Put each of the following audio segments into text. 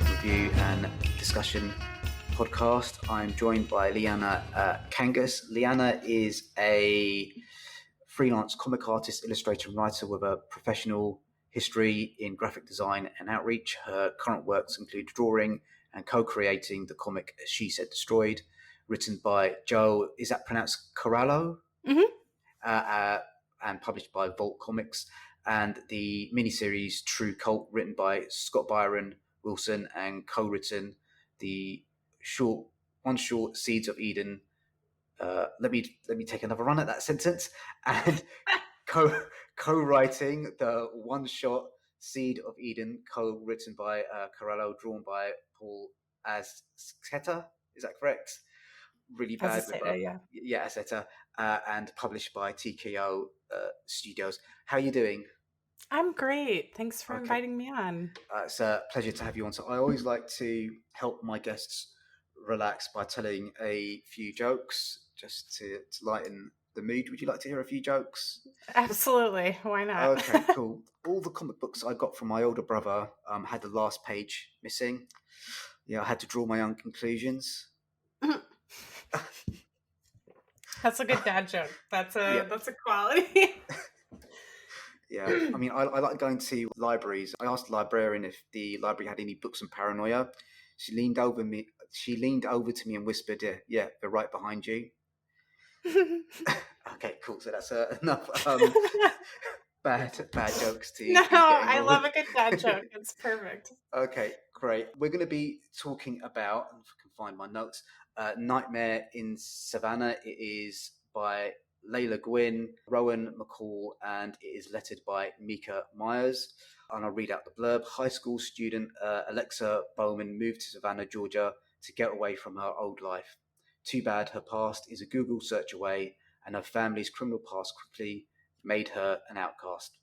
review and discussion podcast. I'm joined by Liana Kangas. Liana is a freelance comic artist, illustrator, and writer with a professional history in graphic design and outreach. Her current works include drawing and co-creating the comic She Said Destroyed, written by Joe, is that pronounced Corallo? And published by Vault Comics, and the miniseries True Cult, written by Scott Byron Wilson and co-written the short Seeds of Eden. Let me take another run at that sentence. And co-writing the one-shot Seed of Eden, co-written by Corallo, drawn by Paul Azceta. Is that correct? Really bad. Azceta, and published by TKO Studios. How are you doing? I'm great. Thanks for inviting me on. It's a pleasure to have you on. So I always like to help my guests relax by telling a few jokes just to lighten the mood. Would you like to hear a few jokes? Absolutely. Why not? Okay, cool. All the comic books I got from my older brother had the last page missing. Yeah, I had to draw my own conclusions. That's a good dad joke. That's a quality. Yeah, I mean, I like going to libraries. I asked the librarian if the library had any books on paranoia. She leaned over to me and whispered, "Yeah, they're right behind you." Okay, cool. So that's enough bad jokes to. No, I love a good dad joke. It's perfect. Okay, great. We're going to be talking about, if I can find my notes, Nightmare in Savannah. It is by Lela, Gwenn, Rowan, MacColl, and it is lettered by Micah Myers. And I'll read out the blurb. High school student Alexa Bowman moved to Savannah, Georgia to get away from her old life. Too bad her past is a Google search away, and her family's criminal past quickly made her an outcast.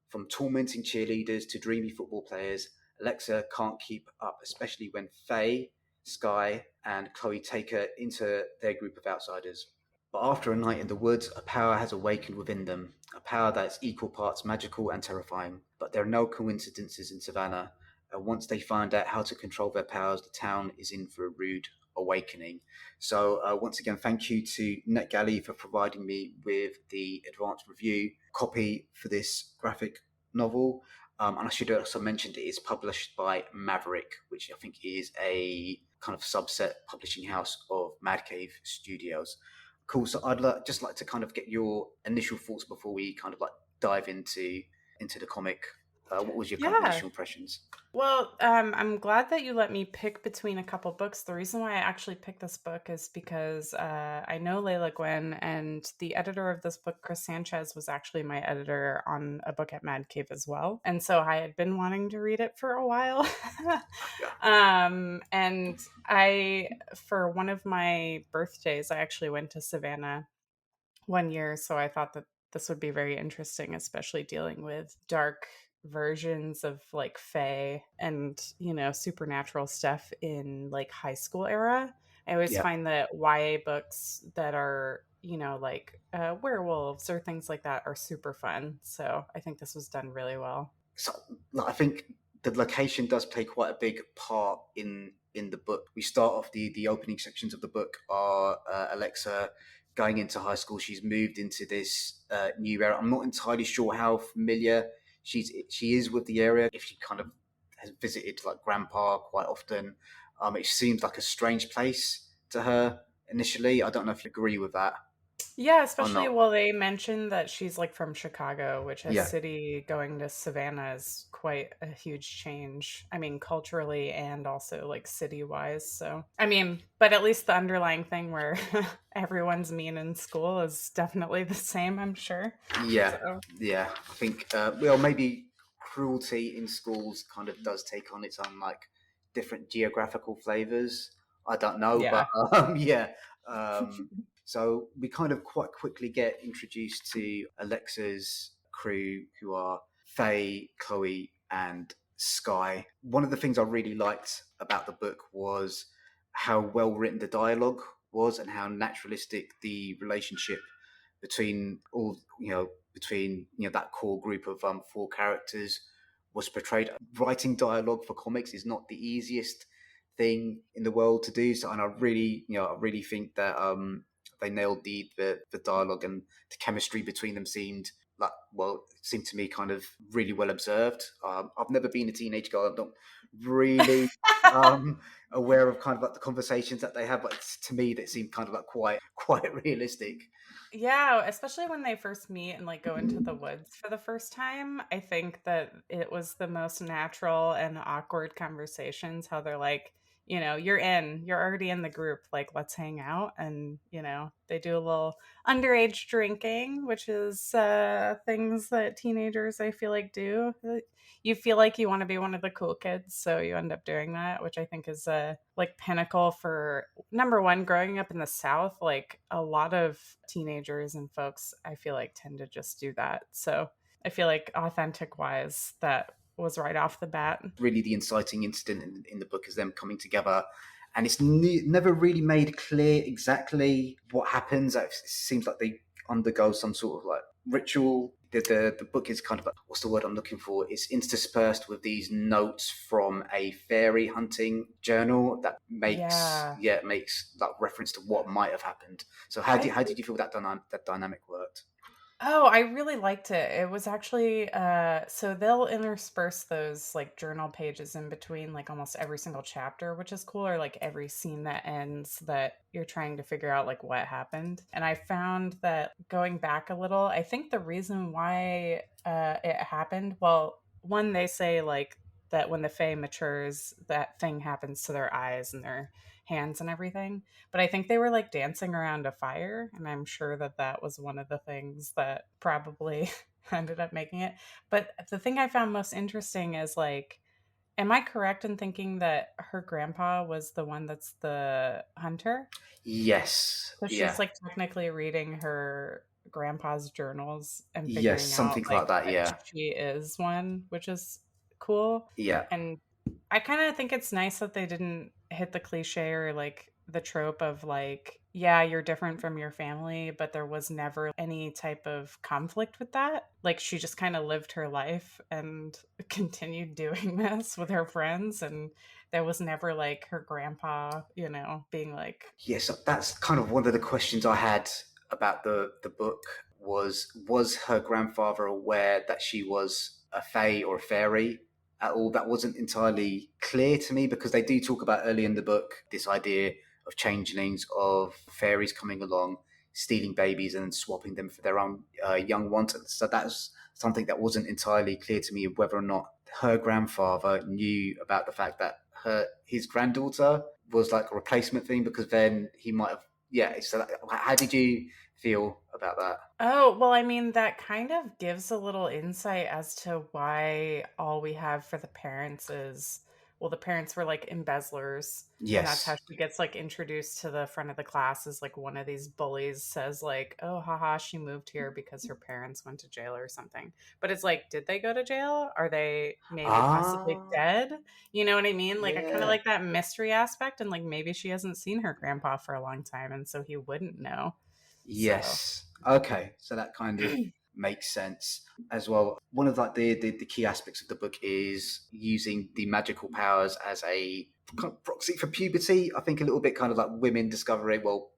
From tormenting cheerleaders to dreamy football players, Alexa can't keep up, especially when Faye, Sky, and Chloe take her into their group of outsiders. But after a night in the woods, a power has awakened within them, a power that's equal parts magical and terrifying. But there are no coincidences in Savannah, and once they find out how to control their powers, the town is in for a rude awakening. So once again, thank you to NetGalley for providing me with the advanced review copy for this graphic novel. And I should also mention it is published by Maverick, which I think is a kind of subset publishing house of Mad Cave Studios. Cool. So I'd just like to kind of get your initial thoughts before we kind of like dive into the comic. What was your kind of initial impressions? Well, I'm glad that you let me pick between a couple books. The reason why I actually picked this book is because I know Lela Gwenn, and the editor of this book, Chris Sanchez, was actually my editor on a book at Mad Cave as well. And so I had been wanting to read it for a while. And I, for one of my birthdays, I actually went to Savannah one year. So I thought that this would be very interesting, especially dealing with dark versions of like fae and supernatural stuff in like high school era. I always find that YA books that are like werewolves or things like that are super fun, so I think this was done really well. So I think the location does play quite a big part in the book. We start off the opening sections of the book are Alexa going into high school. She's moved into this new area. I'm not entirely sure how familiar she is with the area, if she kind of has visited like grandpa quite often. It seems like a strange place to her initially. I don't know if you agree with that. Yeah, especially they mentioned that she's like from Chicago, which a city, going to Savannah is quite a huge change. I mean, culturally and also like city wise. So, I mean, but at least the underlying thing where everyone's mean in school is definitely the same, I'm sure. Yeah. I think, maybe cruelty in schools kind of does take on its own like different geographical flavors. I don't know, but so we kind of quite quickly get introduced to Alexa's crew, who are Faye, Chloe, and Sky. One of the things I really liked about the book was how well written the dialogue was and how naturalistic the relationship between that core group of 4 characters was portrayed. Writing dialogue for comics is not the easiest thing in the world to do. So, and I really think that they nailed the dialogue, and the chemistry between them seemed like, well, it seemed to me kind of really well observed. I've never been a teenage girl. I'm not really um, aware of kind of like the conversations that they have, but to me that seemed kind of like quite realistic. Yeah, especially when they first meet and like go into the woods for the first time. I think that it was the most natural and awkward conversations. How they're like, you're already in the group, like, let's hang out. And, they do a little underage drinking, which is things that teenagers, I feel like, do. You feel like you want to be one of the cool kids, so you end up doing that, which I think is like pinnacle for number one, growing up in the South. Like a lot of teenagers and folks, I feel like, tend to just do that. So I feel like authentic wise, that was right off the bat. Really, the inciting incident in the book is them coming together, and it's never really made clear exactly what happens. It seems like they undergo some sort of like ritual. The book is kind of like, what's the word I'm looking for? It's interspersed with these notes from a fairy hunting journal that Yeah. makes like reference to what might have happened. So I how did you feel that dynamic worked? Oh, I really liked it. It was actually so they'll intersperse those like journal pages in between like almost every single chapter, which is cool, or like every scene that ends that you're trying to figure out like what happened. And I found that going back a little, I think the reason why it happened, well, one, they say like that when the Fae matures, that thing happens to their eyes and their hands and everything, but I think they were like dancing around a fire, and I'm sure that that was one of the things that probably ended up making it. But the thing I found most interesting is like, am I correct in thinking that her grandpa was the one that's the hunter? Yes, So she's yeah, like technically reading her grandpa's journals and yes, figuring out something like like that. that Yeah, she is one, which is cool. yeah. And I kind of think it's nice that they didn't hit the cliche or like the trope of like, yeah, you're different from your family, but there was never any type of conflict with that. Like she just kind of lived her life and continued doing this with her friends, and there was never like her grandpa, being like, Yes, that's kind of one of the questions I had about the book. Was her grandfather aware that she was a fae or a fairy at all? That wasn't entirely clear to me, because they do talk about early in the book this idea of changelings, of fairies coming along, stealing babies and swapping them for their own young ones. So that's something that wasn't entirely clear to me, whether or not her grandfather knew about the fact that his granddaughter was like a replacement thing, because then he might have. Yeah. So how did you feel about that? oh, well, I mean, that kind of gives a little insight as to why all we have for the parents is, well, the parents were like embezzlers, and that's how Yes. she gets like introduced to the front of the class. Is like one of these bullies says like, "Oh, haha, she moved here because her parents went to jail or something." But it's like, did they go to jail? Are they maybe possibly Ah. dead? You know what I mean? Like I kind of Yeah. like that mystery aspect, and like maybe she hasn't seen her grandpa for a long time, and so he wouldn't know. So. Yes. Okay. So that kind of makes sense as well. One of like the key aspects of the book is using the magical powers as a kind of proxy for puberty. I think a little bit kind of like women discovering, well,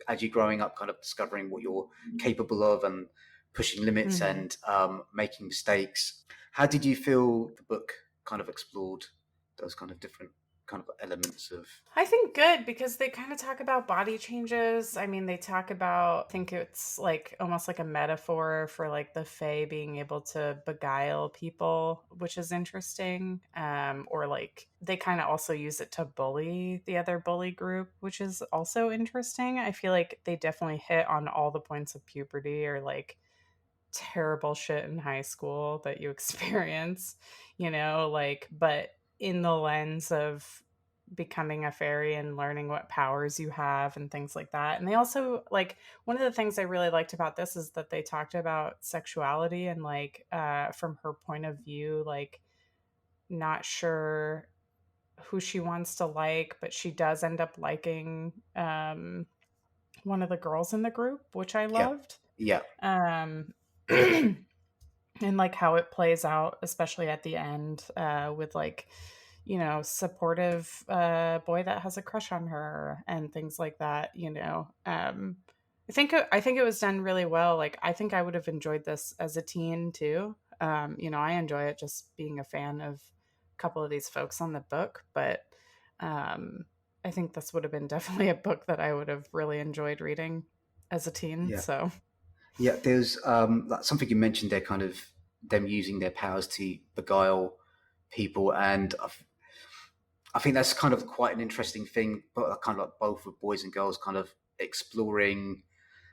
as you're growing up, kind of discovering what you're capable of, and pushing limits, Mhm. and making mistakes. How did you feel the book kind of explored those kind of different kind of elements of? I think good because they kind of talk about body changes. I mean, they talk about, I think it's like almost like a metaphor for like the Fae being able to beguile people, which is interesting. Or like they kind of also use it to bully the other bully group, which is also interesting. I feel like they definitely hit on all the points of puberty or like terrible shit in high school that you experience, like, but in the lens of becoming a fairy and learning what powers you have and things like that. And they also like one of the things I really liked about this is that they talked about sexuality and like from her point of view, like not sure who she wants to like, but she does end up liking one of the girls in the group, which I Yeah. loved. Yeah. Um and like how it plays out, especially at the end, with like, supportive boy that has a crush on her and things like that. I think it was done really well. Like I think I would have enjoyed this as a teen too. I enjoy it just being a fan of a couple of these folks on the book, but um, I think this would have been definitely a book that I would have really enjoyed reading as a teen. Yeah, So yeah. There's like something you mentioned there, kind of them using their powers to beguile people, and I think that's kind of quite an interesting thing, but kind of like both with boys and girls, kind of exploring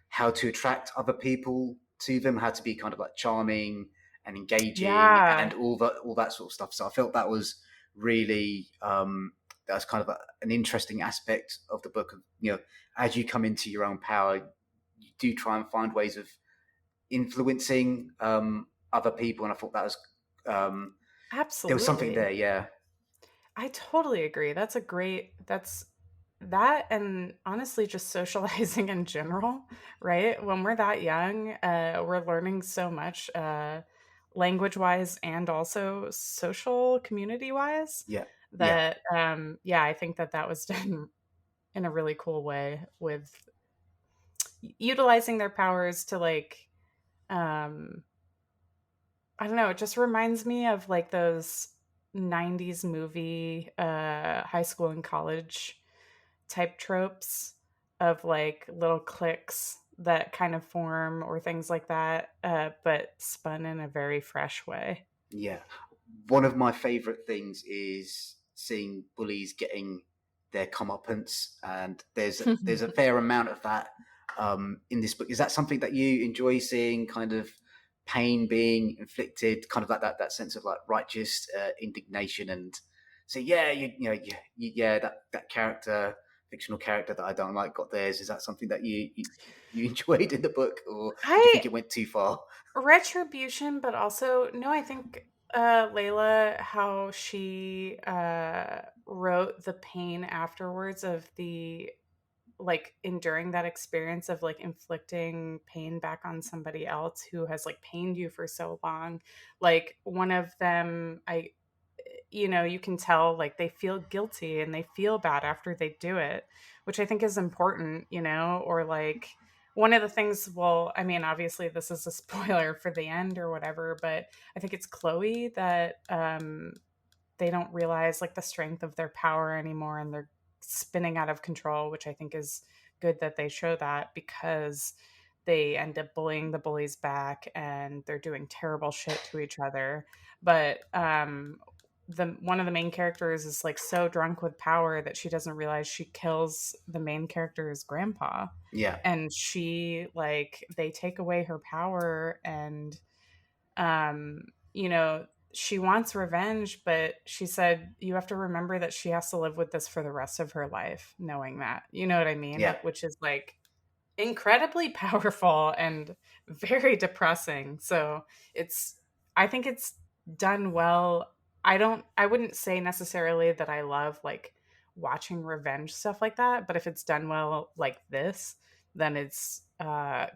how to attract other people to them, how to be kind of like charming and engaging, and yeah, all that sort of stuff. So I felt that was really that's kind of an interesting aspect of the book. Of, as you come into your own power, you do try and find ways of influencing other people, and I thought that was um, there was something absolutely. there. Yeah, I totally agree. That's that, and honestly just socializing in general, right? When we're that young, we're learning so much language-wise and also social community-wise yeah, yeah, that yeah, I think that that was done in a really cool way with utilizing their powers to like um I don't know, it just reminds me of like those 90s movie high school and college type tropes of like little cliques that kind of form or things like that, but spun in a very fresh way. yeah. One of my favorite things is seeing bullies getting their comeuppance, and there's a fair amount of that in this book. Is that something that you enjoy seeing, kind of pain being inflicted, kind of like that sense of like righteous indignation, and so yeah, yeah, that character, fictional character that I don't like, got theirs. Is that something that you enjoyed in the book, or did you I think it went too far? retribution, but also no, I think Layla, how she wrote the pain afterwards of the like enduring that experience of like inflicting pain back on somebody else who has like pained you for so long. Like one of them, you can tell like they feel guilty and they feel bad after they do it, which I think is important, or like one of the things, well, I mean, obviously this is a spoiler for the end or whatever, but I think it's Chloe that they don't realize like the strength of their power anymore and they're spinning out of control, which I think is good that they show that because they end up bullying the bullies back and they're doing terrible shit to each other. But the one of the main characters is like so drunk with power that she doesn't realize she kills the main character's grandpa, Yeah. and she like they take away her power, and um you know she wants revenge, but she said you have to remember that she has to live with this for the rest of her life, knowing that, you know what I mean, Yeah. which is like incredibly powerful and very depressing. So it's I think it's done well. I wouldn't say necessarily that I love like watching revenge stuff like that, but if it's done well like this, then it's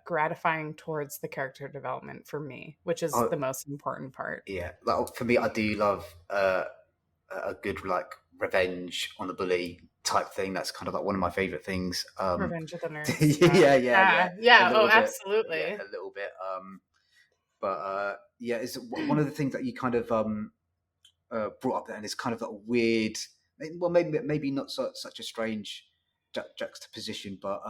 gratifying towards the character development for me, which is Oh, the most important part. yeah. Like for me, I do love a good like revenge on the bully type thing. That's kind of like one of my favorite things. Revenge of the Nerds. Yeah. Yeah, yeah, yeah. Yeah. A Yeah. Oh, little bit. Yeah, absolutely. a little bit. But yeah, it's one of the things that you kind of brought up there, and it's kind of like a weird. Well, maybe not such a strange juxtaposition, but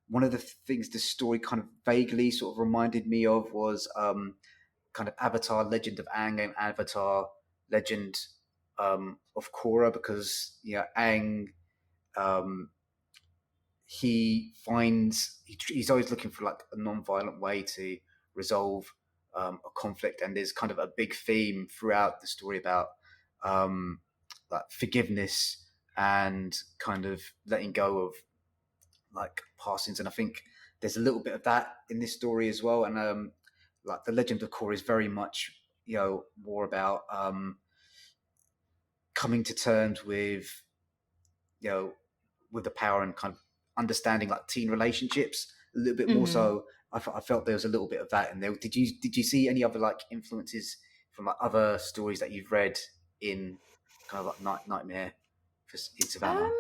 one of the things the story kind of vaguely sort of reminded me of was kind of Avatar: Legend of Aang and Avatar: Legend of Korra, because Aang, um, he's always looking for like a non-violent way to resolve a conflict, and there's kind of a big theme throughout the story about um, like forgiveness and kind of letting go of like past sins, and I think there's a little bit of that in this story as well. And like the Legend of Korra is very much more about coming to terms you know with the power and kind of understanding like teen relationships a little bit more Hmm. so. I felt there was a little bit of that in there. Did you see any other like influences from like other stories that you've read in kind of like Nightmare in Savannah? Um,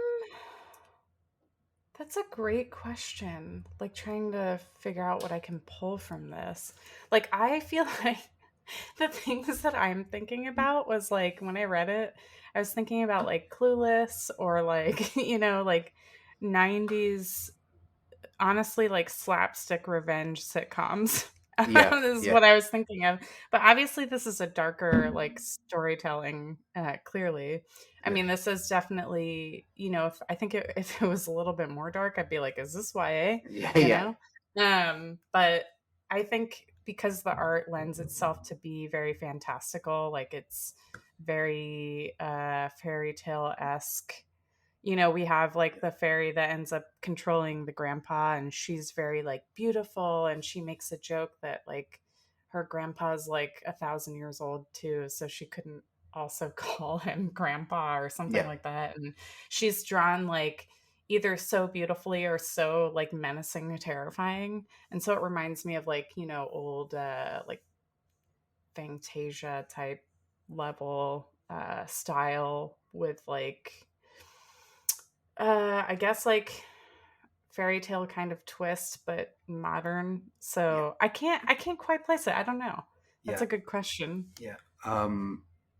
that's a great question. Like trying to figure out what I can pull from this. Like I feel like the things that I'm thinking about was like when I read it, I was thinking about like Clueless or like, like 90s, honestly, like slapstick revenge sitcoms. Yeah, This is yeah, what I was thinking of. But obviously, this is a darker, like storytelling, clearly. I yeah, mean, this is definitely, if I think if it was a little bit more dark, I'd be like, is this YA? yeah, You yeah, know? But I think because the art lends itself to be very fantastical, like it's very fairy tale esque. We have like the fairy that ends up controlling the grandpa, and she's very like beautiful, and she makes a joke that like her grandpa's like 1,000 years old too, so she couldn't also call him grandpa or something yeah, like that. And she's drawn like either so beautifully or so like menacing and terrifying. And so it reminds me of like, old like Fantasia type level style with like I guess like fairy tale kind of twist, but modern. yeah, So I can't quite place it. I don't know. That's yeah, a good question. yeah.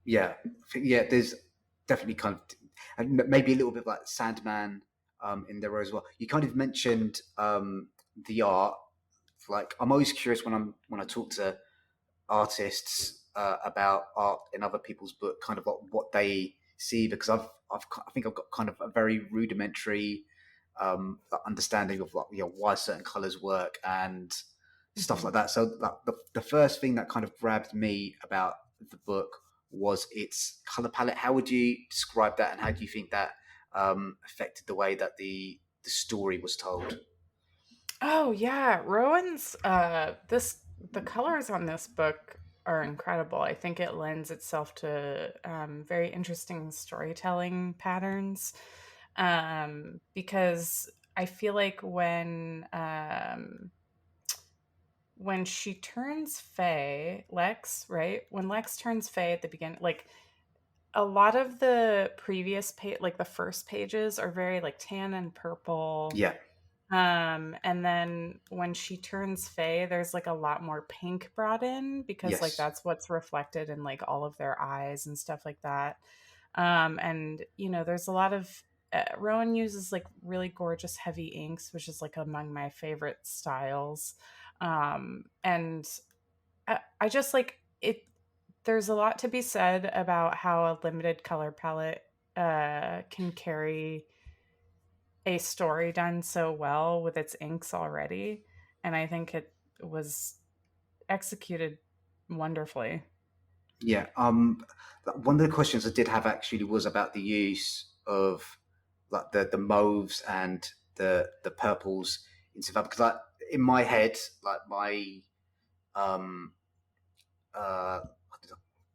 Yeah, I think, yeah. There's definitely kind of, and maybe a little bit like Sandman in there as well. You kind of mentioned the art. Like, I'm always curious when I talk to artists about art in other people's book, kind of what they see, because I think I've got kind of a very rudimentary understanding of like, why certain colors work and stuff Hmm. like that. So like, the first thing that kind of grabbed me about the book was its color palette. How would you describe that, and how do you think that affected the way that the story was told? Oh yeah, Rowan's this the colors on this book are incredible. I think it lends itself to very interesting storytelling patterns, because I feel like when she turns Fae, Lex, right? When Lex turns Fae at the beginning, like a lot of the previous page, like the first pages, are very like tan and purple. Yeah. And then when she turns Fae, there's like a lot more pink brought in because like Yes. that's what's reflected in like all of their eyes and stuff like that. And there's a lot of Rowan uses like really gorgeous heavy inks, which is like among my favorite styles. And I just like it. There's a lot to be said about how a limited color palette can carry a story done so well with its inks already. And I think it was executed wonderfully. Yeah. One of the questions I did have actually was about the use of like the mauves and the purples in Savannah, because like in my head, like my um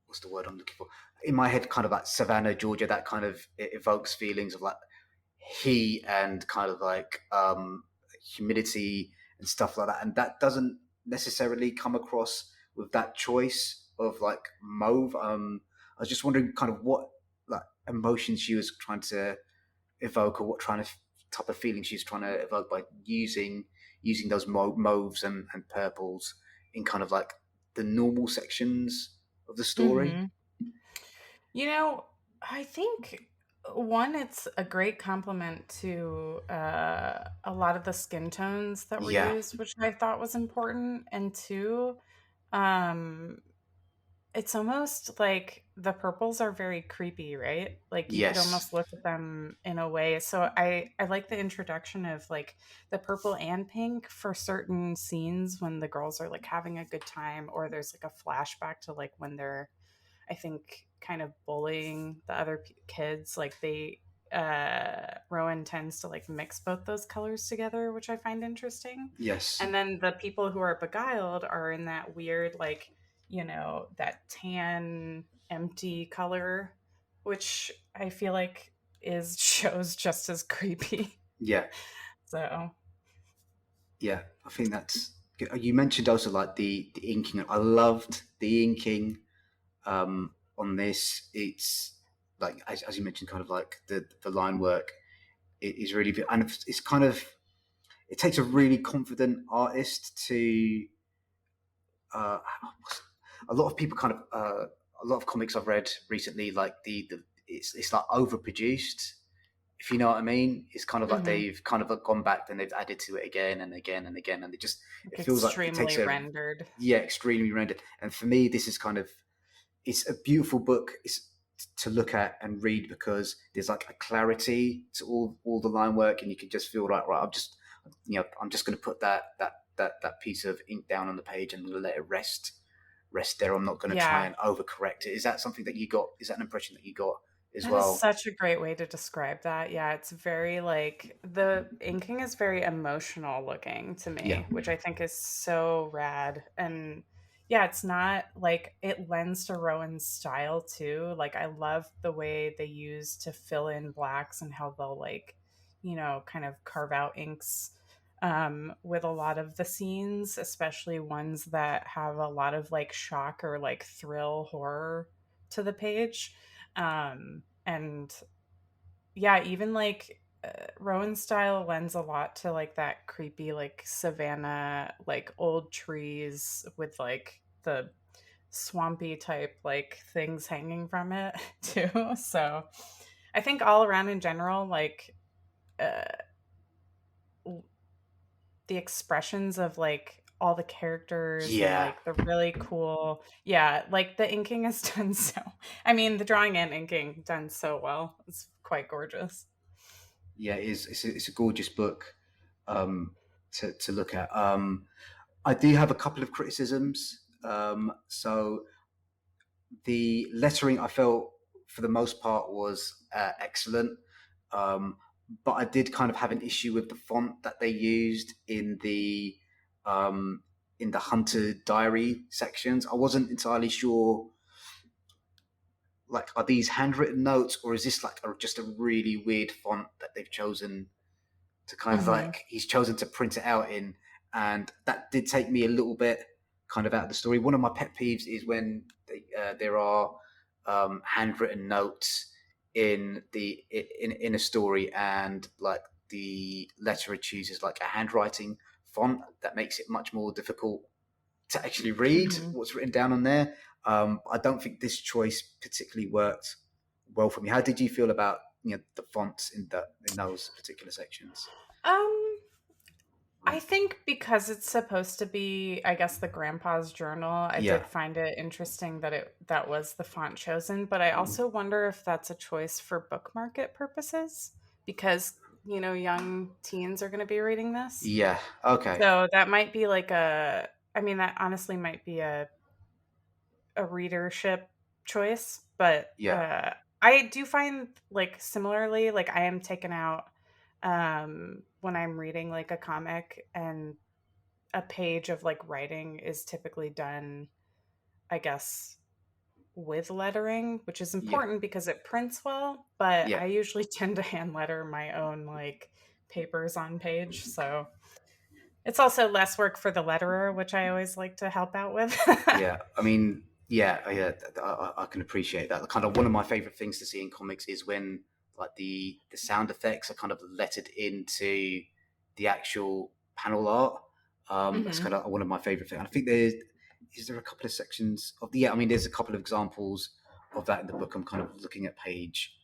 what's the word I'm looking for? In my head, kind of like Savannah, Georgia, that kind of it evokes feelings of like heat and kind of like humidity and stuff like that, and that doesn't necessarily come across with that choice of like mauve. I was just wondering kind of what like emotions she was trying to evoke, or what trying to type of feeling she's trying to evoke by using those mauves and purples in kind of like the normal sections of the story. Hmm. You know, I think one, it's a great compliment to a lot of the skin tones that were Yeah. used, which I thought was important. And two, um, it's almost like the purples are very creepy, right? Like you could Yes. almost look at them in a way. So I like the introduction of like the purple and pink for certain scenes when the girls are like having a good time, or there's like a flashback to like when they're, I think, kind of bullying the other kids. Like they Rowan tends to like mix both those colors together, which I find interesting. Yes. And then the people who are beguiled are in that weird like, that tan empty color, which I feel like is shows just as creepy. Yeah. So Yeah, I think that's good. You mentioned also like the inking. I loved the inking on this. It's like as you mentioned, kind of like the line work is really good, and it's kind of it takes a really confident artist to. Uh, a lot of people kind of a lot of comics I've read recently, like the it's like overproduced, if you know what I mean. It's kind of like Hmm. they've kind of gone back and they've added to it again and again and again, and Like it feels like it takes extremely a rendered. yeah extremely rendered. And for me, this is kind of it's a beautiful book. It's to look at and read because there's like a clarity to all the line work, and you can just feel like right. I'm just going to put that piece of ink down on the page and let it rest there. I'm not going to try Yeah. and overcorrect it. Is that something that you got? Is that an impression that you got as That is well? such a great way to describe that. Yeah, it's very like the inking is very emotional looking to Yeah, me, which I think is so rad. And yeah, it's not like it lends to Rowan's style too. Like I love the way they use to fill in blacks and how they'll like, kind of carve out inks with a lot of the scenes, especially ones that have a lot of like shock or like thrill horror to the page. And yeah, even like Rowan style lends a lot to like that creepy like Savannah, like old trees with like the swampy type like things hanging from it too. So I think all around in general, like uh, the expressions of like all the characters and yeah, like the really cool, yeah, like the inking is done so, I mean the drawing and inking done so well. It's quite gorgeous. yeah. It's a gorgeous book to look at. I do have a couple of criticisms. So the lettering I felt for the most part was excellent, um, but I did kind of have an issue with the font that they used um, in the Hunter Diary sections. I wasn't entirely sure. Like, are these handwritten notes, or is this like just a really weird font that they've chosen to kind of Hmm. like he's chosen to print it out in, and that did take me a little bit kind of out of the story. One of my pet peeves is when there are handwritten notes in a story, and like the letterer chooses like a handwriting font that makes it much more difficult to actually read Hmm. what's written down on there. I don't think this choice particularly worked well for me. How did you feel about the fonts in those particular sections? um I think because it's supposed to be, I guess, the grandpa's journal, I Yeah, did find it interesting that that was the font chosen, but I also wonder if that's a choice for book market purposes because, young teens are going to be reading this. yeah, okay, So that might be like I mean, that honestly might be a readership choice, but yeah, I do find like similarly, like I am taken out when I'm reading like a comic and a page of like writing is typically done, I guess, with lettering, which is yeah, important because it prints well, but yeah, I usually tend to hand letter my own like papers on page. So it's also less work for the letterer, which I always like to help out with. yeah. I mean, yeah, yeah. I can appreciate that. Kind of one of my favorite things to see in comics is when like the sound effects are kind of lettered into the actual panel art. That's Hmm. kind of one of my favorite things. I think there a couple of sections of the yeah. I mean, there's a couple of examples of that in the book. I'm kind of looking at page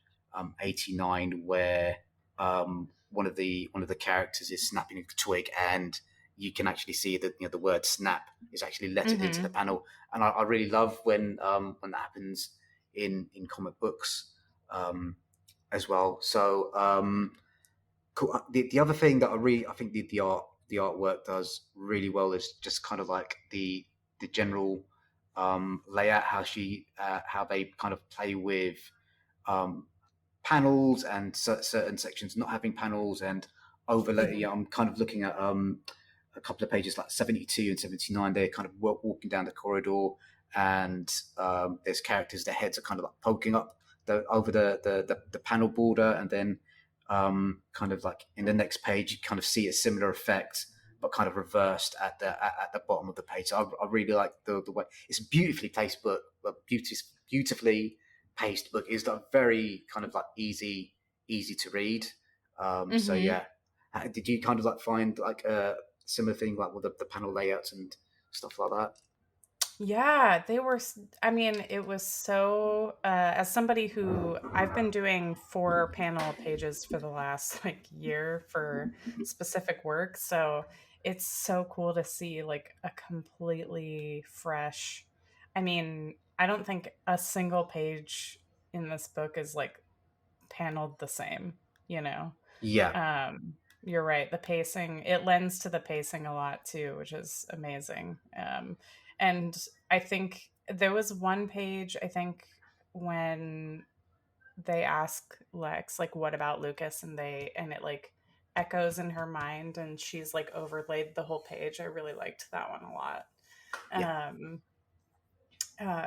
89 where one of the characters is snapping a twig, and you can actually see that the word snap is actually lettered into the Hmm. panel, and I really love when that happens in comic books as well. So cool. The other thing that I think the artwork does really well is just kind of like the general layout, how they kind of play with um, panels and certain sections not having panels and overlay. Hmm. Yeah, I'm kind of looking at a couple of pages like 72 and 79. They're kind of walking down the corridor, and there's characters, their heads are kind of like poking up over the panel border, and then kind of like in the next page you kind of see a similar effect, but kind of reversed at the bottom of the page. So I really like the way it's a beautifully placed book, but beautifully paced book. It's like very kind of like easy to read. So Mm-hmm. yeah, did you kind of like find like a similar thing like with the panel layouts and stuff like that? Yeah, they were. I mean, it was so. As somebody who I've been doing 4 panel pages for the last like year for specific work, so it's so cool to see like a completely fresh. I mean, I don't think a single page in this book is like paneled the same. You know, Yeah, you're right. The pacing, it lends to the pacing a lot too, which is amazing. And I think there was one page, I think, when they ask Lex, like, what about Lucas? And it like echoes in her mind and she's like overlaid the whole page. I really liked that one a lot. yeah, Um,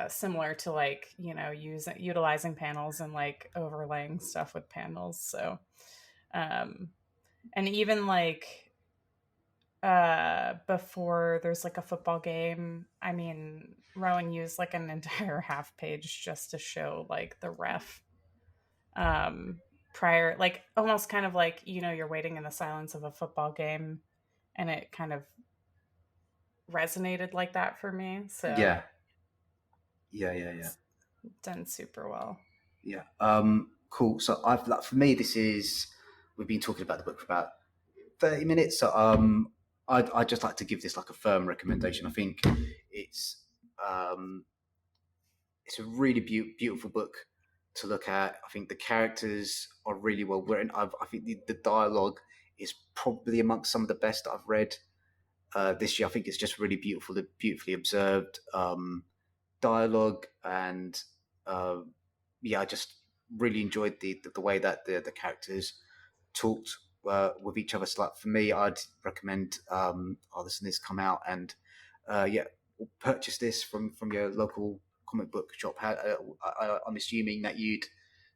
Similar to like, utilizing panels and like overlaying stuff with panels. So, um, and even like before there's like a football game, I mean, Rowan used like an entire half page just to show like the ref um prior, like almost kind of like, you're waiting in the silence of a football game, and it kind of resonated like that for me, yeah, so yeah. it's done super well. Yeah. Cool. So I've like for me, this is we've been talking about the book for about 30 minutes. So I'd just like to give this like a firm recommendation. I think it's um, it's a really beautiful book to look at. I think the characters are really well written. I think the dialogue is probably amongst some of the best that I've read this year. I think it's just really beautifully observed dialogue, and uh, yeah, I just really enjoyed the way that the characters talked with each other. So, like for me, I'd recommend this and this come out and yeah, purchase this from your local comic book shop. I'm assuming that you'd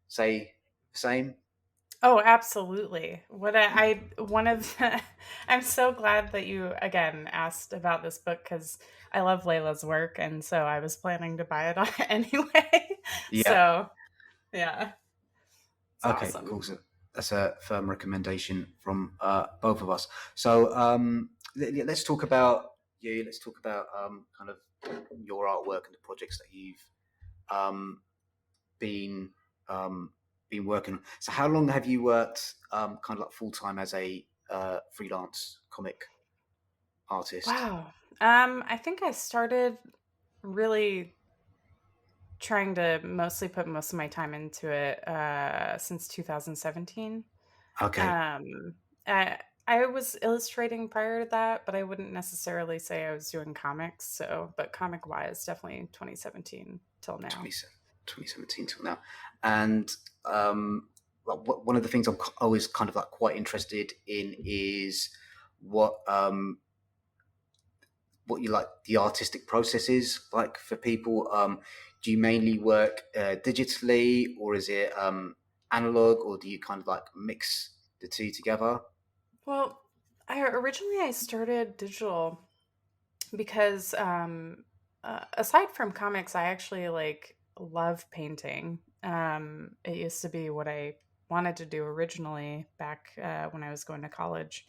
say the same. Oh, absolutely. One of the, I'm so glad that you again asked about this book because I love Layla's work, and so I was planning to buy it anyway. Yeah. So yeah, it's Okay. awesome. Cool. So that's a firm recommendation from both of us. So let's talk about you. Let's talk about kind of your artwork and the projects that you've um, been um, been working on. So how long have you worked kind of like full time as a freelance comic artist? Wow. I think I started really trying to mostly put most of my time into it since 2017. Okay, Um, I, I was illustrating prior to that, but I wouldn't necessarily say I was doing comics. So, but comic wise, definitely 2017 till now. 20, 2017 till now, and one of the things I'm always kind of like quite interested in is what what you like the artistic process is like for people. Do you mainly work digitally, or is it analog, or do you kind of like mix the two together? Well, I started digital because aside from comics, I actually like love painting. It used to be what I wanted to do originally back when I was going to college,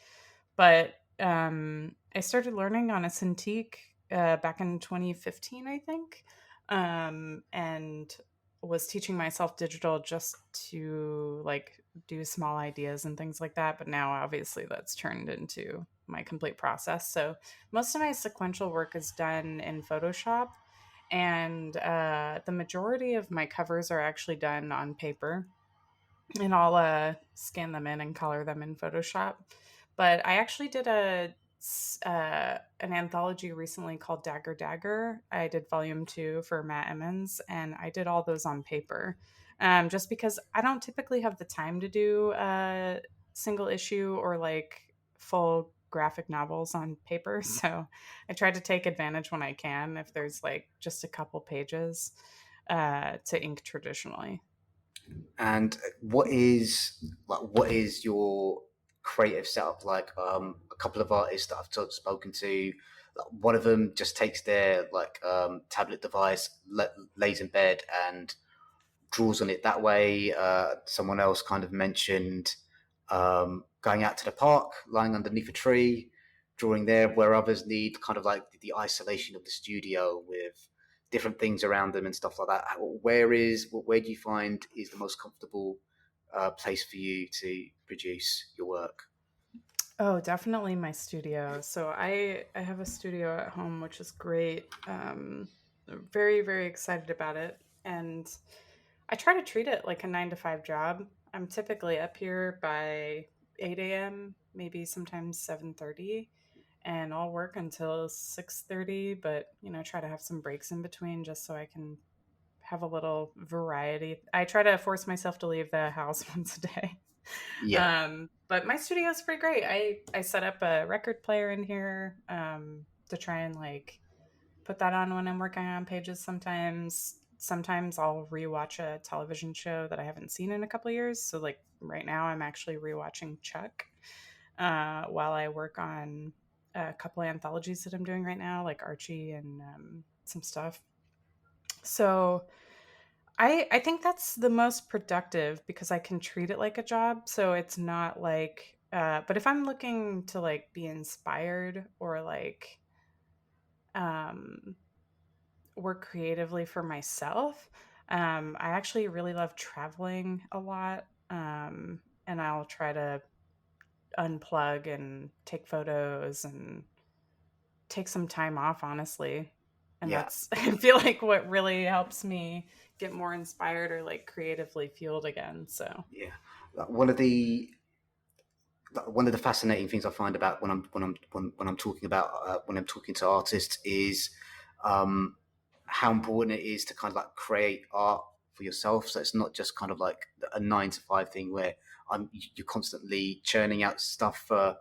but I started learning on a Cintiq back in 2015, I think, and was teaching myself digital just to like do small ideas and things like that. But now, obviously, that's turned into my complete process. So most of my sequential work is done in Photoshop, and the majority of my covers are actually done on paper, and I'll scan them in and color them in Photoshop. But I actually did an anthology recently called Dagger Dagger. I did volume 2 for Matt Emmons, and I did all those on paper. Just because I don't typically have the time to do single issue or like full graphic novels on paper. So I try to take advantage when I can if there's like just a couple pages to ink traditionally. And what is your creative setup. Like a couple of artists that I've spoken to, like, one of them just takes their like tablet device, lays in bed, and draws on it that way. Someone else kind of mentioned going out to the park, lying underneath a tree, drawing there, where others need kind of like the isolation of the studio with different things around them and stuff like that. Where do you find is the most comfortable place for you to produce your work? Oh, definitely my studio. So I have a studio at home, which is great. Very, very excited about it. And I try to treat it like a 9 to 5 job. I'm typically up here by 8 a.m., maybe sometimes 7:30, and I'll work until 6:30, but try to have some breaks in between just so I can have a little variety. I try to force myself to leave the house once a day. Yeah, But my studio is pretty great. I set up a record player in here to try and like put that on when I'm working on pages sometimes. Sometimes I'll rewatch a television show that I haven't seen in a couple of years. So like right now I'm actually rewatching Chuck while I work on a couple of anthologies that I'm doing right now, like Archie and some stuff. So I think that's the most productive because I can treat it like a job. So it's not like but if I'm looking to like be inspired or like um work creatively for myself, I actually really love traveling a lot. And I'll try to unplug and take photos and take some time off, honestly. And yeah, that's I feel like what really helps me get more inspired or like creatively fueled again. So yeah. Like, one of the fascinating things I find about when I'm talking about when I'm talking to artists is um, how important it is to kind of like create art for yourself. So it's not just kind of like a 9 to 5 thing where you're constantly churning out stuff for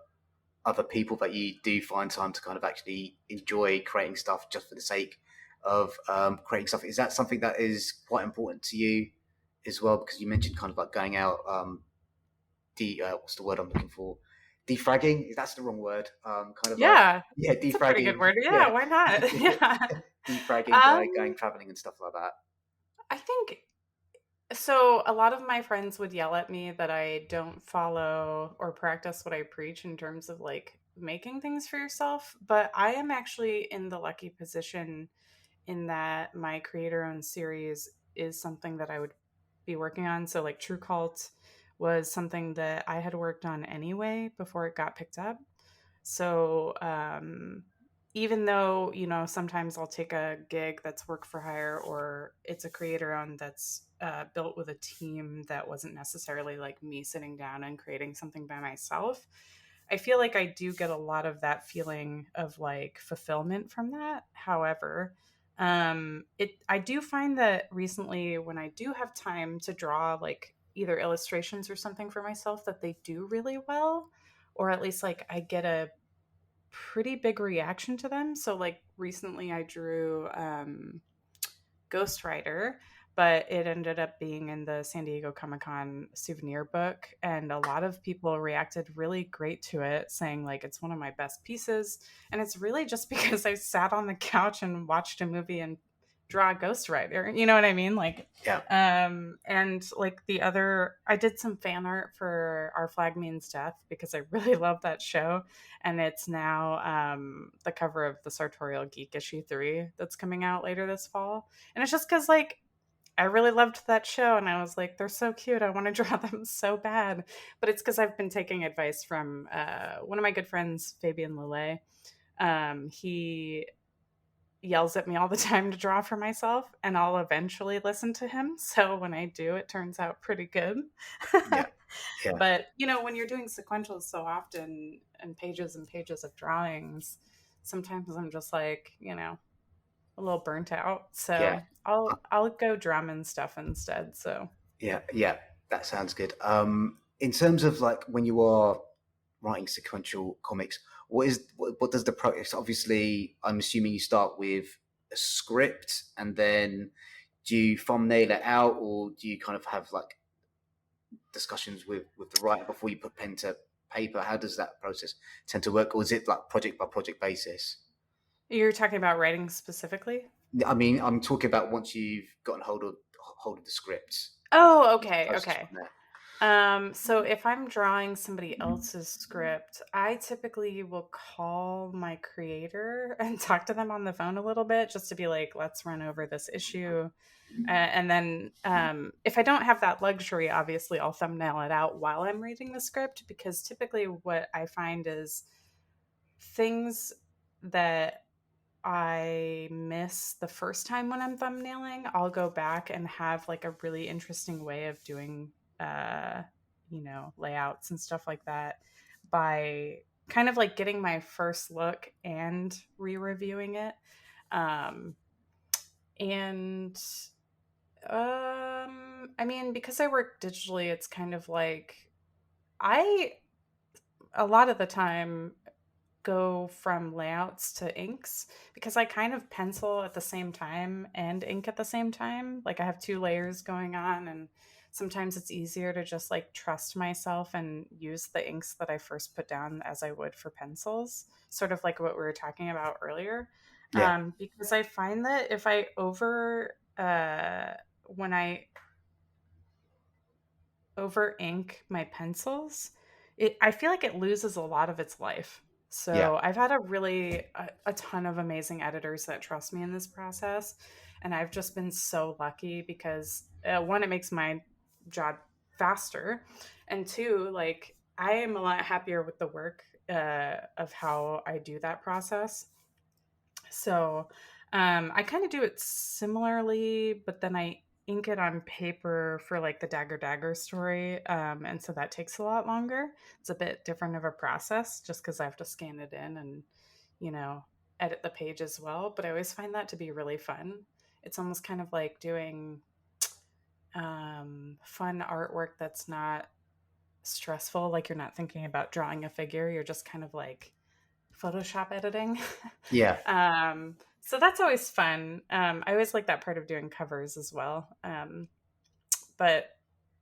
other people, but you do find time to kind of actually enjoy creating stuff just for the sake of creating stuff. Is that something that is quite important to you as well? Because you mentioned kind of like going out. What's the word I'm looking for? Defragging. That's the wrong word. Kind of like, yeah, yeah, it's a pretty good defragging. word. Yeah, Yeah, why not? Yeah. defragging, going Um, traveling and stuff like that. I think so. A lot of my friends would yell at me that I don't follow or practice what I preach in terms of like making things for yourself. But I am actually in the lucky position in that my creator owned series is something that I would be working on. So, like, True Cult was something that I had worked on anyway before it got picked up. So, even though, sometimes I'll take a gig that's work for hire or it's a creator owned that's built with a team that wasn't necessarily like me sitting down and creating something by myself, I feel like I do get a lot of that feeling of like fulfillment from that. However, I do find that recently when I do have time to draw like either illustrations or something for myself that they do really well, or at least like I get a pretty big reaction to them. So like recently I drew Ghostwriter, but it ended up being in the San Diego Comic Con souvenir book. And a lot of people reacted really great to it, saying like it's one of my best pieces. And it's really just because I sat on the couch and watched a movie and draw a ghostwriter. You know what I mean? Like, Yeah, and like the other, I did some fan art for Our Flag Means Death because I really love that show. And it's now the cover of the Sartorial Geek issue 3 that's coming out later this fall. And it's just because, like, I really loved that show and I was like, they're so cute. I want to draw them so bad. But it's because I've been taking advice from one of my good friends, Fabian Lele. He yells at me all the time to draw for myself, and I'll eventually listen to him. So when I do, it turns out pretty good. yeah, yeah, But, when you're doing sequentials so often and pages of drawings, sometimes I'm just like, a little burnt out. yeah. So I'll go drum and stuff instead. So Yeah, yeah, that sounds good. In terms of like when you are writing sequential comics, what does the process? Obviously, I'm assuming you start with a script and then do you thumbnail it out, or do you kind of have like discussions with the writer before you put pen to paper? How does that process tend to work, or is it like project by project basis? You're talking about writing specifically? I mean, I'm talking about once you've gotten hold of the script. Oh, What's the okay, process okay. from there? So if I'm drawing somebody else's script, I typically will call my creator and talk to them on the phone a little bit just to be like, let's run over this issue. And then if I don't have that luxury, obviously I'll thumbnail it out while I'm reading the script, because typically what I find is things that I miss the first time when I'm thumbnailing, I'll go back and have like a really interesting way of doing, uh, layouts and stuff like that by kind of like getting my first look and re-reviewing it. Um, and I mean, because I work digitally, it's kind of like I a lot of the time go from layouts to inks because I kind of pencil at the same time and ink at the same time. Like I have two layers going on, and sometimes it's easier to just like trust myself and use the inks that I first put down as I would for pencils, sort of like what we were talking about earlier. Yeah, Because I find that if I when I over ink my pencils, I feel like it loses a lot of its life. yeah, So I've had a ton of amazing editors that trust me in this process, and I've just been so lucky because one, it makes my job faster, and two, like I am a lot happier with the work of how I do that process. So I kind of do it similarly, but then I ink it on paper for like the Dagger Dagger story. And so that takes a lot longer. It's a bit different of a process just because I have to scan it in and, you know, edit the page as well. But I always find that to be really fun. It's almost kind of like doing fun artwork that's not stressful. Like you're not thinking about drawing a figure, you're just kind of like Photoshop editing. yeah, So that's always fun. I always like that part of doing covers as well. But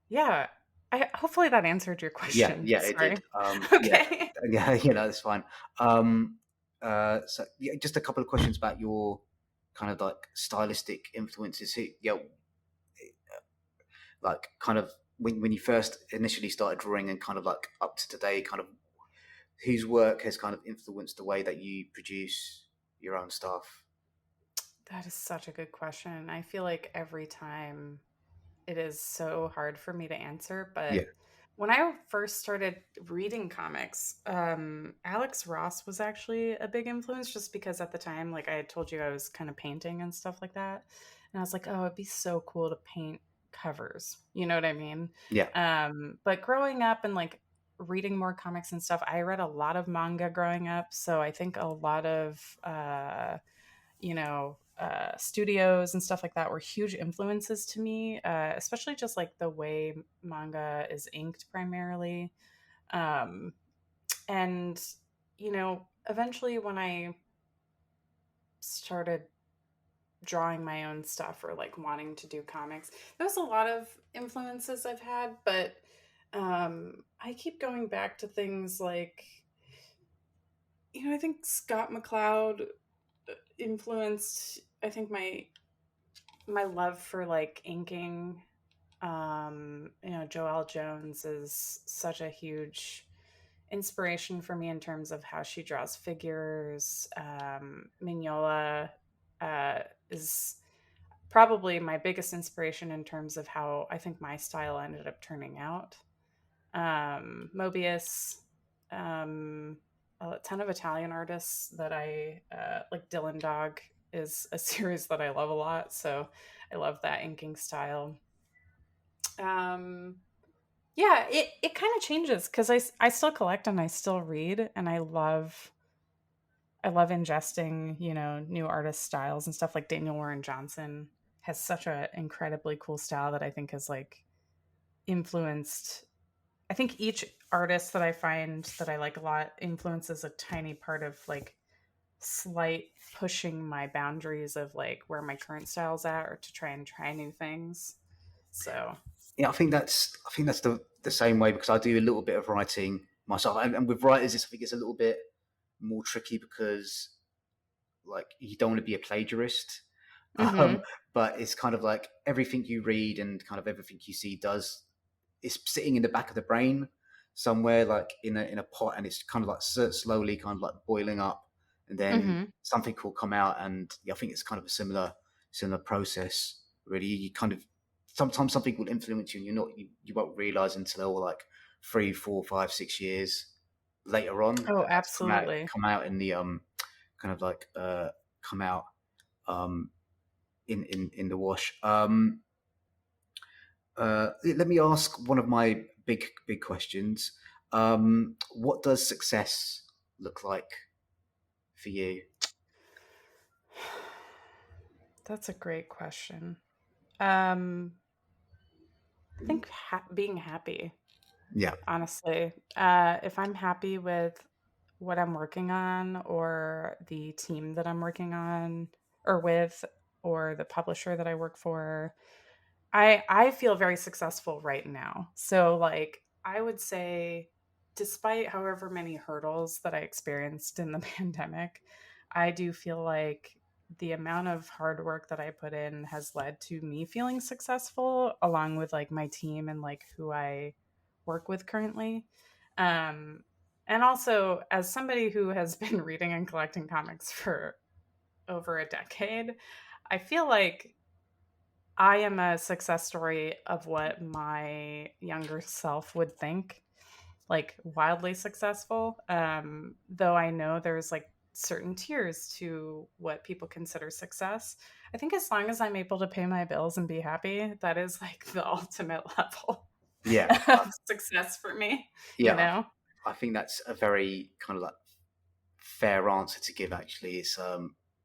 yeah, hopefully that answered your yeah, question. yeah. It did. Sorry. Yeah, Okay. yeah. That's fine. So yeah, just a couple of questions about your kind of like stylistic influences. Yeah, like kind of when you first initially started drawing and kind of like up to today, kind of whose work has kind of influenced the way that you produce your own stuff? That is such a good question. I feel like every time it is so hard for me to answer, Yeah, but when I first started reading comics, Alex Ross was actually a big influence just because at the time, like I had told you, I was kind of painting and stuff like that. And I was like, oh, it'd be so cool to paint covers. You know what I mean? yeah, But growing up and like reading more comics and stuff, I read a lot of manga growing up. So I think a lot of, studios and stuff like that were huge influences to me, especially just like the way manga is inked primarily. Um, and, eventually when I started drawing my own stuff or like wanting to do comics, there's a lot of influences I've had, but I keep going back to things like, I think Scott McCloud influenced, I think my love for like inking. Joelle Jones is such a huge inspiration for me in terms of how she draws figures. Mignola is probably my biggest inspiration in terms of how I think my style ended up turning out. Mobius, um, a ton of Italian artists that I like. Dylan Dog is a series that I love a lot, so I love that inking style. Um, yeah, it kind of changes because I still collect and I still read, and I love ingesting new artist styles and stuff. Like Daniel Warren Johnson has such an incredibly cool style that I think has like influenced. I think each artist that I find that I like a lot influences a tiny part of like slight pushing my boundaries of like where my current style's at, or to try and try new things. So yeah. I think that's the same way because I do a little bit of writing myself. And with writers, I think it's a little bit more tricky because like you don't want to be a plagiarist. Um, Mm-hmm. but it's kind of like everything you read and kind of everything you see does it's sitting in the back of the brain somewhere, like in a pot, and it's kind of like slowly kind of like boiling up, and then Mm-hmm. something will come out. And I think it's kind of a similar process. Really, you kind of sometimes something will influence you, and you won't realize until like 3, 4, 5, 6 years later on Oh, that that's absolutely. come out in the kind of like come out um in the wash. Let me ask one of my big questions. What does success look like for you? That's a great question. Um, I think being happy, Yeah, honestly. If I'm happy with what I'm working on or the team that I'm working on or with or the publisher that I work for, I feel very successful right now. So like I would say despite however many hurdles that I experienced in the pandemic, I do feel like the amount of hard work that I put in has led to me feeling successful along with like my team and like who I work with currently. Um and also as somebody who has been reading and collecting comics for over a decade, I feel like I am a success story of what my younger self would think, like wildly successful. Though I know there's like certain tiers to what people consider success. I think as long as I'm able to pay my bills and be happy, that is like the ultimate level yeah, of success for me, you yeah. know? I think that's a very kind of like fair answer to give. Actually, it's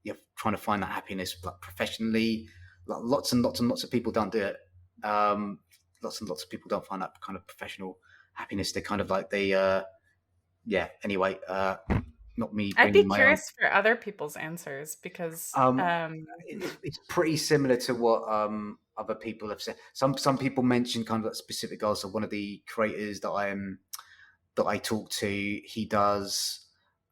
you're trying to find that happiness like professionally. Like lots and lots and lots of people don't do it. Lots and lots of people don't find that kind of professional happiness. They kind of like they yeah. Anyway, not me I'd be bringing my own. curious for other people's answers because Um, it's pretty similar to what other people have said. Some people mention kind of like specific goals. So one of the creators that I talk to, he does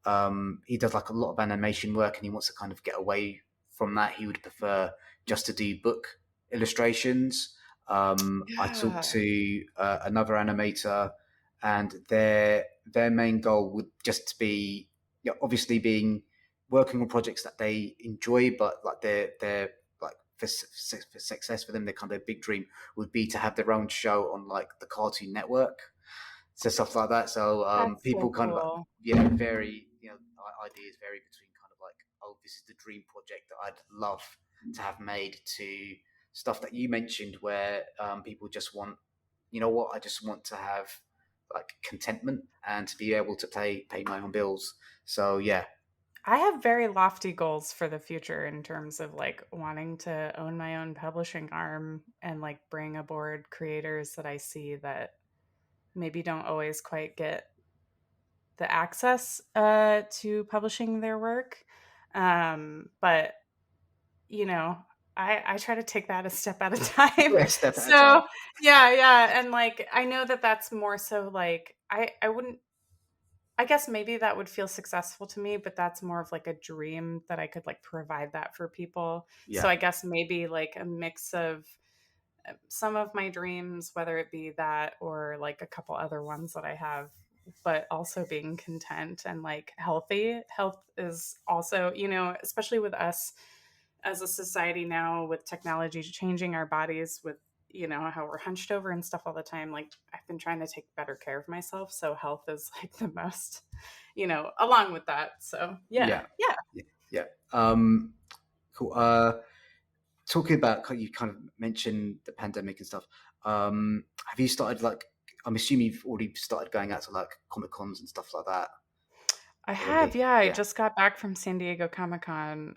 like a lot of animation work, and he wants to kind of get away from that. He would prefer just to do book illustrations. I talked yeah. to another animator, and their main goal would just be, yeah, obviously being working on projects that they enjoy, but like they're like for success for them, their kind of big dream would be to have their own show on like the Cartoon Network, so stuff like that. So That's so people kind of cool. vary, ideas vary between kind of like, oh, this is the dream project that I'd love to have made, to stuff that you mentioned where people just want, you know what, I just want to have like contentment and to be able to pay my own bills. So yeah, I have very lofty goals for the future in terms of like wanting to own my own publishing arm and like bring aboard creators that I see that maybe don't always quite get the access to publishing their work. But, you know, I try to take that a step at a time. yeah, step at a time. So, yeah, yeah. And like, I know that that's more so like, I wouldn't I guess maybe that would feel successful to me, but that's more of like a dream that I could like provide that for people. So Yeah, I guess maybe like a mix of some of my dreams, whether it be that or like a couple other ones that I have, but also being content and like healthy. Health is also, especially with us as a society now with technology changing our bodies with how we're hunched over and stuff all the time, like I've been trying to take better care of myself, so health is like the most, along with that. So yeah, yeah, yeah. yeah, yeah. Cool. Talking about, you kind of mentioned the pandemic and stuff. Have you started like? I'm assuming you've already started going out to like Comic Cons and stuff like that I have, already. yeah. I Yeah, just got back from San Diego Comic Con.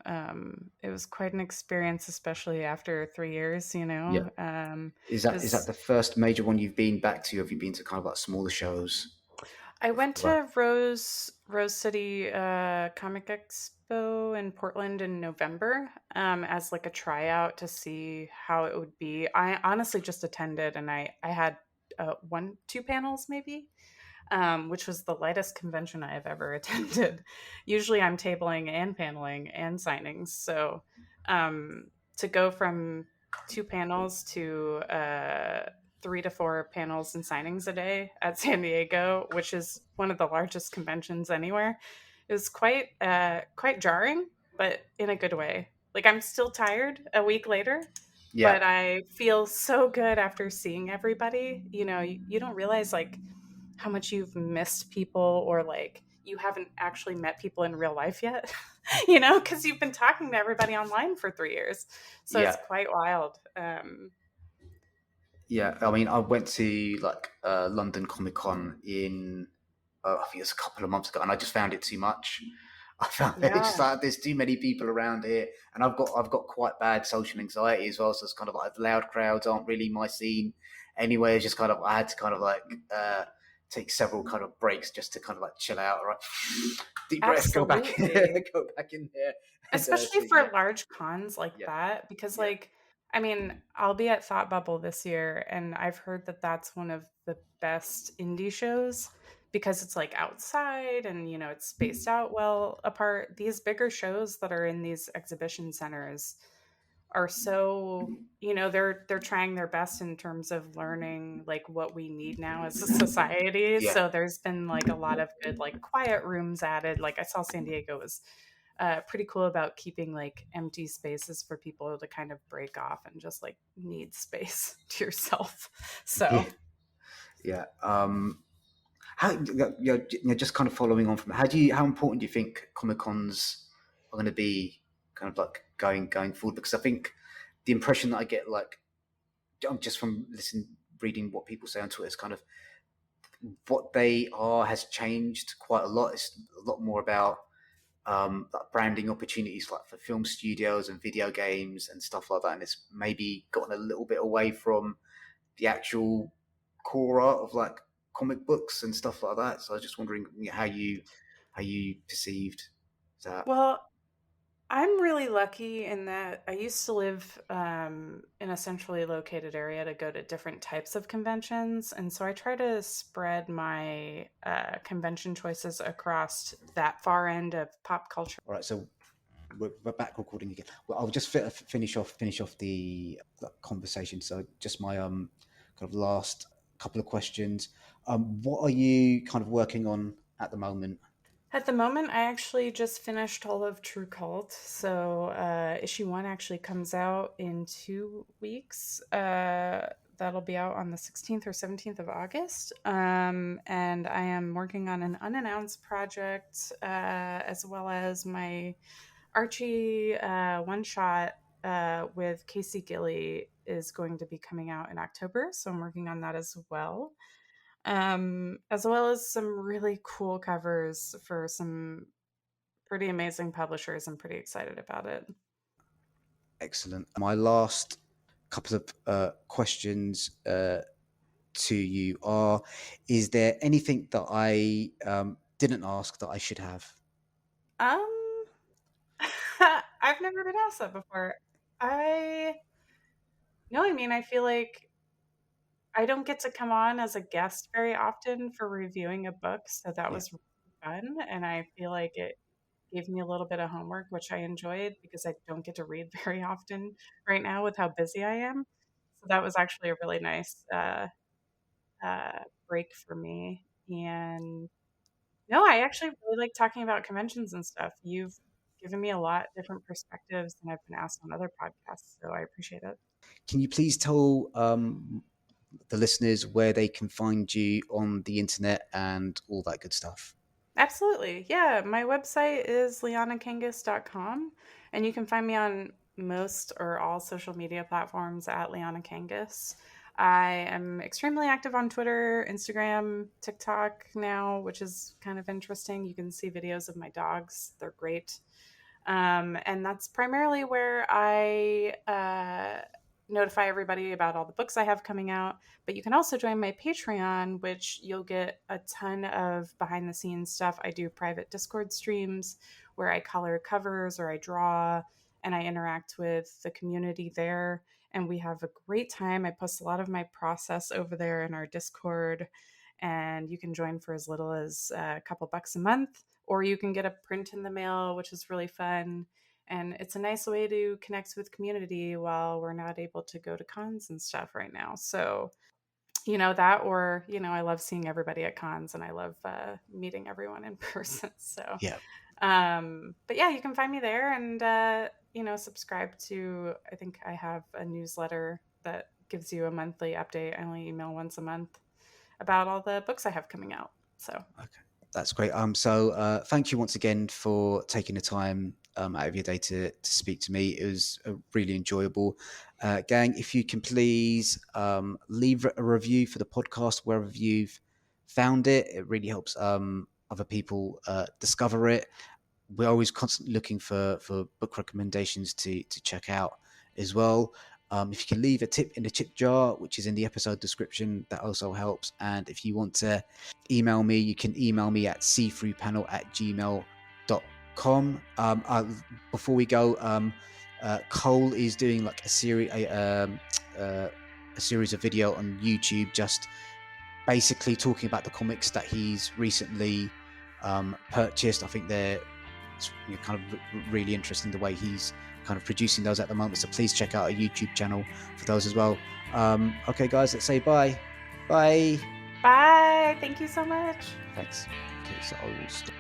It was quite an experience, especially after 3 years. yeah. It Is that was the first major one you've been back to? Or have you been to kind of like smaller shows I went before that? to Rose City Comic Expo in Portland in November as like a tryout to see how it would be. I honestly just attended, and I had two panels maybe. which was the lightest convention I have ever attended. Usually I'm tabling and paneling and signings. So um, to go from two panels to 3 to 4 panels and signings a day at San Diego, which is one of the largest conventions anywhere, is quite jarring, but in a good way. Like I'm still tired a week later, Yeah, but I feel so good after seeing everybody. You don't realize like how much you've missed people, or like you haven't actually met people in real life yet, because you've been talking to everybody online for 3 years. So it's yeah, quite wild. yeah. I mean, I went to like London Comic Con in I think it was a couple of months ago, and I just found it too much. I found it's just Yeah, like there's too many people around here, and I've got quite bad social anxiety as well. So it's kind of like loud crowds aren't really my scene. Anyway, it's just kind of I had to kind of like take several kind of breaks just to kind of like chill out. All right, deep breath, go back in, absolutely. go back in there, and Especially so for yeah, large cons like yeah, that, because yeah, like I mean, I'll be at Thought Bubble this year, and I've heard that that's one of the best indie shows because it's like outside and it's spaced out well apart. These bigger shows that are in these exhibition centers are so they're trying their best in terms of learning like what we need now as a society. yeah, So there's been like a lot of good like quiet rooms added. Like I saw San Diego was pretty cool about keeping like empty spaces for people to kind of break off and just like need space to yourself. yeah, So yeah. How just kind of following on from how important do you think Comic Cons are going to be kind of like going forward? Because I think the impression that I get like just from listening reading what people say on Twitter is kind of what they are has changed quite a lot. It's a lot more about like branding opportunities like for film studios and video games and stuff like that, and it's maybe gotten a little bit away from the actual core art of like comic books and stuff like that. So I was just wondering how you perceived that. well, I'm really lucky in that I used to live in a centrally located area to go to different types of conventions. And so I try to spread my convention choices across that far end of pop culture. All right, so we're back recording again. Well, I'll just finish off the conversation. So just my kind of last couple of questions. What are you kind of working on at the moment? At the moment, I actually just finished all of True Cult. So issue one actually comes out in 2 weeks. That'll be out on the 16th or 17th of August. And I am working on an unannounced project as well as my Archie one shot with Casey Gilly is going to be coming out in October. So I'm working on that as well, as well as some really cool covers for some pretty amazing publishers. I'm pretty excited about it. Excellent. My last couple of questions to you are: is there anything that I didn't ask that I should have? Um, I've never been asked that before. I No, I mean, I feel like I don't get to come on as a guest very often for reviewing a book, so that Yeah, was really fun, and I feel like it gave me a little bit of homework, which I enjoyed because I don't get to read very often right now with how busy I am. So that was actually a really nice break for me. And no, I actually really like talking about conventions and stuff. You've given me a lot different perspectives than I've been asked on other podcasts, so I appreciate it. can you please tell the listeners where they can find you on the internet and all that good stuff? Absolutely. Yeah, my website is lianakangas.com, and you can find me on most or all social media platforms at Liana Kangas. I am extremely active on Twitter, Instagram, TikTok now, which is kind of interesting. You can see videos of my dogs, they're great. And that's primarily where I notify everybody about all the books I have coming out. But you can also join my Patreon, which you'll get a ton of behind the scenes stuff. I do private Discord streams where I color covers or I draw and I interact with the community there. And we have a great time. I post a lot of my process over there in our Discord. and you can join for as little as a couple bucks a month, or you can get a print in the mail, which is really fun. And it's a nice way to connect with community while we're not able to go to cons and stuff right now. So, that, or, I love seeing everybody at cons, and I love meeting everyone in person. So, Yeah. But yeah, you can find me there, and, subscribe to, I think I have a newsletter that gives you a monthly update. I only email once a month about all the books I have coming out. So, Okay. That's great. So thank you once again for taking the time out of your day to speak to me. It was really enjoyable. Gang, if you can please leave a review for the podcast wherever you've found it. It really helps other people discover it. We're always constantly looking for book recommendations to check out as well. If you can leave a tip in the tip jar, which is in the episode description, that also helps. And if you want to email me, you can email me at c3panel@gmail.com. Before we go, Cole is doing like a series of video on YouTube, just basically talking about the comics that he's recently purchased. I think they're kind of really interesting the way he's kind of producing those at the moment. So please check out our YouTube channel for those as well. Okay, guys, let's say bye. Bye. Bye. Thank you so much. Thanks. Okay, so I will stop.